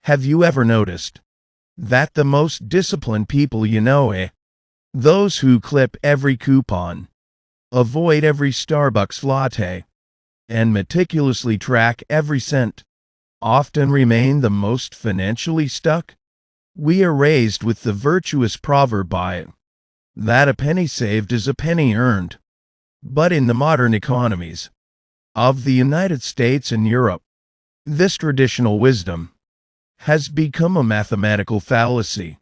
Have you ever noticed that the most disciplined people you know, those who clip every coupon, avoid every Starbucks latte, and meticulously track every cent, often remain the most financially stuck? We are raised with the virtuous proverb that a penny saved is a penny earned. But in the modern economies of the United States and Europe, this traditional wisdom has become a mathematical fallacy.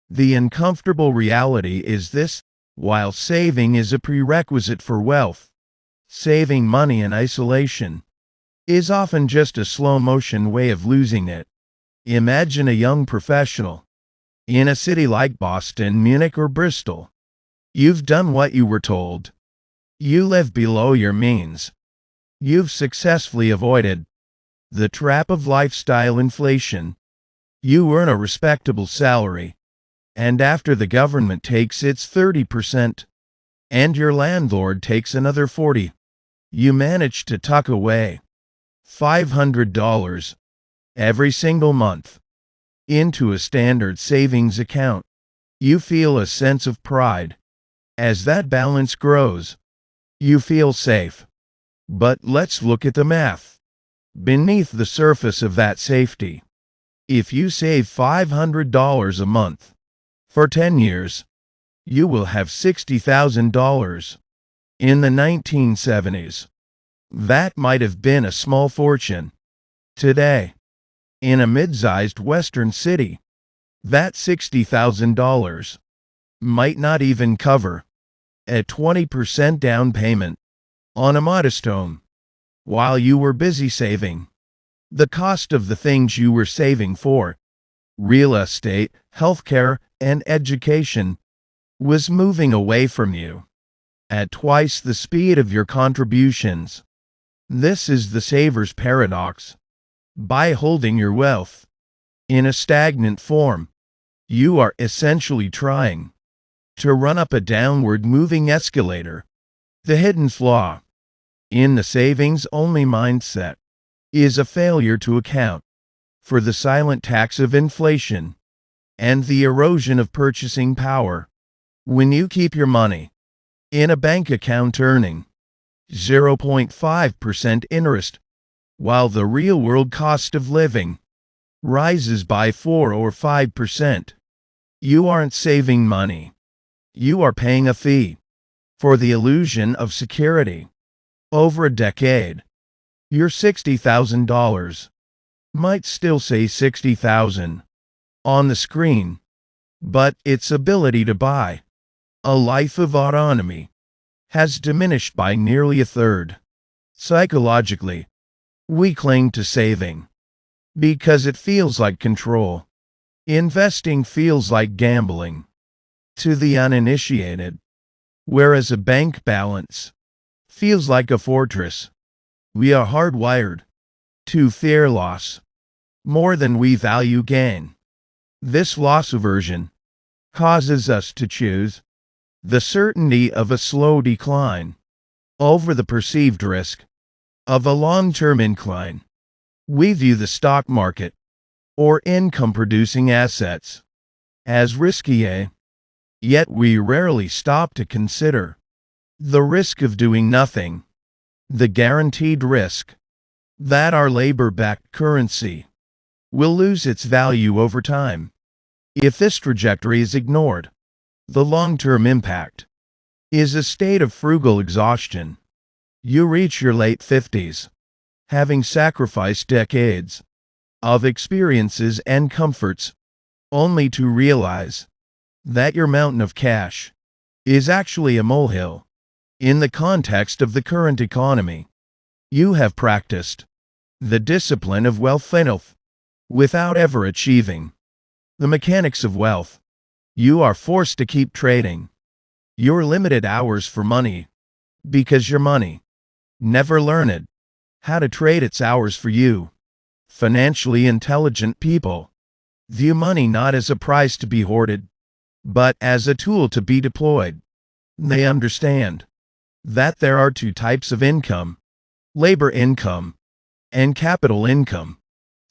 The uncomfortable reality is this: while saving is a prerequisite for wealth, saving money in isolation is often just a slow-motion way of losing it. Imagine a young professional in a city like Boston, Munich, or Bristol. You've done what you were told. You live below your means. You've successfully avoided the trap of lifestyle inflation. You earn a respectable salary, and after the government takes its 30%, and your landlord takes another 40%, you manage to tuck away $500 every single month into a standard savings account. You feel a sense of pride. As that balance grows, you feel safe. But let's look at the math beneath the surface of that safety. If you save $500 a month for 10 years, you will have $60,000. In the 1970s, that might have been a small fortune. Today, in a mid-sized Western city, that $60,000 might not even cover a 20% down payment on a modest home. While you were busy saving, the cost of the things you were saving for, real estate, healthcare, and education, was moving away from you at twice the speed of your contributions. This is the saver's paradox. By holding your wealth in a stagnant form, you are essentially trying to run up a downward moving escalator. The hidden flaw in the savings-only mindset is a failure to account for the silent tax of inflation and the erosion of purchasing power. When you keep your money in a bank account earning 0.5% interest, while the real-world cost of living rises by 4 or 5%, you aren't saving money. You are paying a fee for the illusion of security. Over a decade, your $60,000 might still say 60,000 on the screen, but its ability to buy a life of autonomy has diminished by nearly a third. Psychologically, we cling to saving because it feels like control. Investing feels like gambling to the uninitiated, whereas a bank balance feels like a fortress. We are hardwired to fear loss more than we value gain. This loss aversion causes us to choose the certainty of a slow decline over the perceived risk of a long-term incline. We view the stock market or income-producing assets as risky, yet we rarely stop to consider the risk of doing nothing, the guaranteed risk that our labor-backed currency will lose its value over time. If this trajectory is ignored, the long-term impact is a state of frugal exhaustion. You reach your late 50s, having sacrificed decades of experiences and comforts, only to realize that your mountain of cash is actually a molehill. In the context of the current economy, you have practiced the discipline of wealth without ever achieving the mechanics of wealth. You are forced to keep trading your limited hours for money because your money never learned how to trade its hours for you. Financially intelligent people view money not as a prize to be hoarded, but as a tool to be deployed. They understand that there are two types of income: labor income and capital income.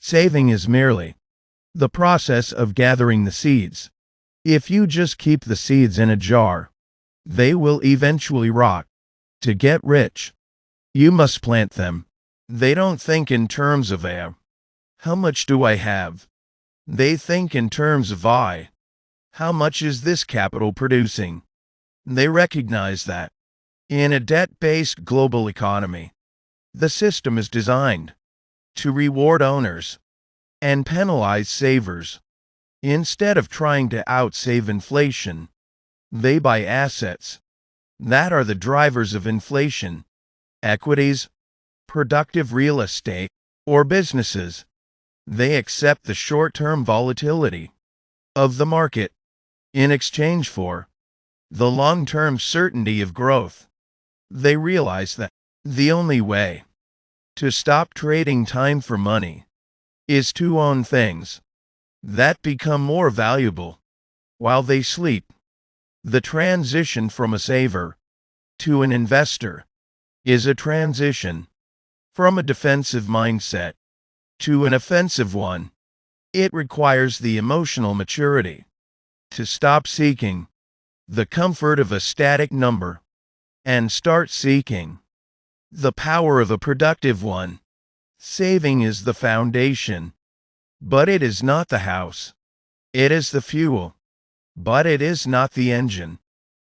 Saving is merely The process of gathering the seeds. If you just keep the seeds in a jar, they will eventually rot. To get rich, you must plant them. They don't think in terms of how much do I have? They think in terms of how much is this capital producing? They recognize that in a debt-based global economy, the system is designed to reward owners and penalize savers. Instead of trying to outsave inflation, they buy assets that are the drivers of inflation: equities, productive real estate, or businesses. They accept the short-term volatility of the market in exchange for the long-term certainty of growth. They realize that the only way to stop trading time for money is to own things that become more valuable while they sleep. The transition from a saver to an investor is a transition from a defensive mindset to an offensive one. It requires the emotional maturity to stop seeking the comfort of a static number and start seeking the power of a productive one. Saving is the foundation, but it is not the house. It is the fuel, but it is not the engine.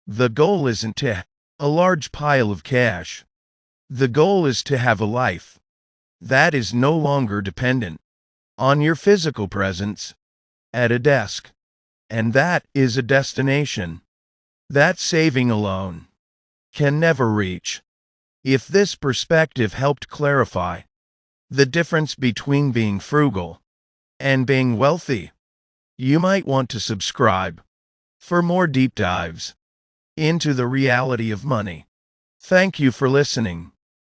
The goal isn't to have a large pile of cash. The goal is to have a life that is no longer dependent on your physical presence at a desk. And that is a destination that saving alone can never reach. If this perspective helped clarify the difference between being frugal and being wealthy, you might want to subscribe for more deep dives into the reality of money. Thank you for listening.